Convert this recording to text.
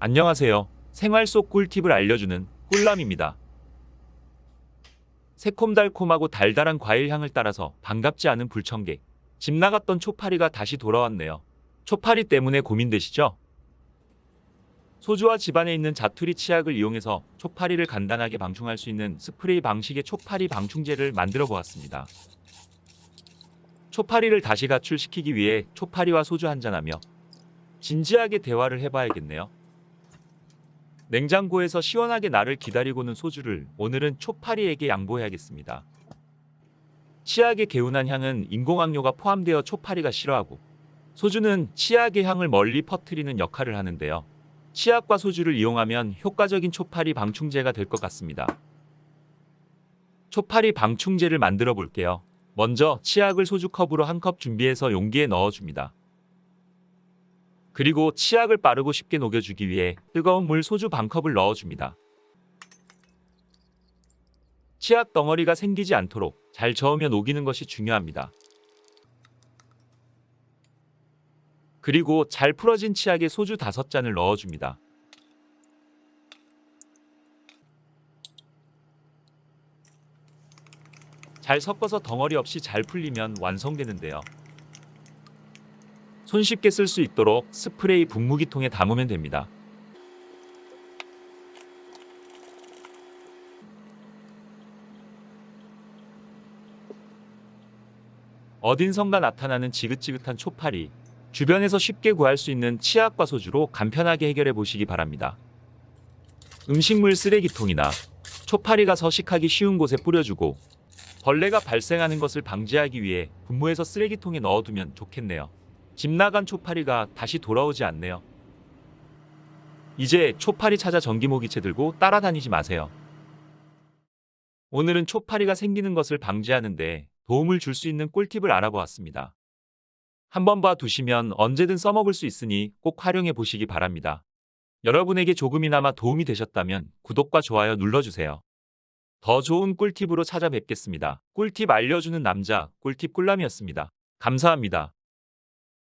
안녕하세요. 생활 속 꿀팁을 알려주는 꿀남입니다. 새콤달콤하고 달달한 과일 향을 따라서 반갑지 않은 불청객. 집 나갔던 초파리가 다시 돌아왔네요. 초파리 때문에 고민되시죠? 소주와 집안에 있는 자투리 치약을 이용해서 초파리를 간단하게 방충할 수 있는 스프레이 방식의 초파리 방충제를 만들어 보았습니다. 초파리를 다시 가출시키기 위해 초파리와 소주 한잔하며 진지하게 대화를 해봐야겠네요. 냉장고에서 시원하게 나를 기다리고는 소주를 오늘은 초파리에게 양보해야겠습니다. 치약의 개운한 향은 인공항료가 포함되어 초파리가 싫어하고, 소주는 치약의 향을 멀리 퍼뜨리는 역할을 하는데요. 치약과 소주를 이용하면 효과적인 초파리 방충제가 될 것 같습니다. 초파리 방충제를 만들어 볼게요. 먼저 치약을 소주컵으로 한 컵 준비해서 용기에 넣어줍니다. 그리고 치약을 빠르고 쉽게 녹여주기 위해 뜨거운 물 소주 반컵을 넣어줍니다. 치약 덩어리가 생기지 않도록 잘 저으며 녹이는 것이 중요합니다. 그리고 잘 풀어진 치약에 소주 5잔을 넣어줍니다. 잘 섞어서 덩어리 없이 잘 풀리면 완성되는데요. 손쉽게 쓸 수 있도록 스프레이 분무기통에 담으면 됩니다. 어딘선가 나타나는 지긋지긋한 초파리. 주변에서 쉽게 구할 수 있는 치약과 소주로 간편하게 해결해 보시기 바랍니다. 음식물 쓰레기통이나 초파리가 서식하기 쉬운 곳에 뿌려주고, 벌레가 발생하는 것을 방지하기 위해 분무해서 쓰레기통에 넣어두면 좋겠네요. 집 나간 초파리가 다시 돌아오지 않네요. 이제 초파리 찾아 전기모기채 들고 따라다니지 마세요. 오늘은 초파리가 생기는 것을 방지하는데 도움을 줄 수 있는 꿀팁을 알아보았습니다. 한번 봐두시면 언제든 써먹을 수 있으니 꼭 활용해 보시기 바랍니다. 여러분에게 조금이나마 도움이 되셨다면 구독과 좋아요 눌러주세요. 더 좋은 꿀팁으로 찾아뵙겠습니다. 꿀팁 알려주는 남자, 꿀팁 꿀남이었습니다. 감사합니다.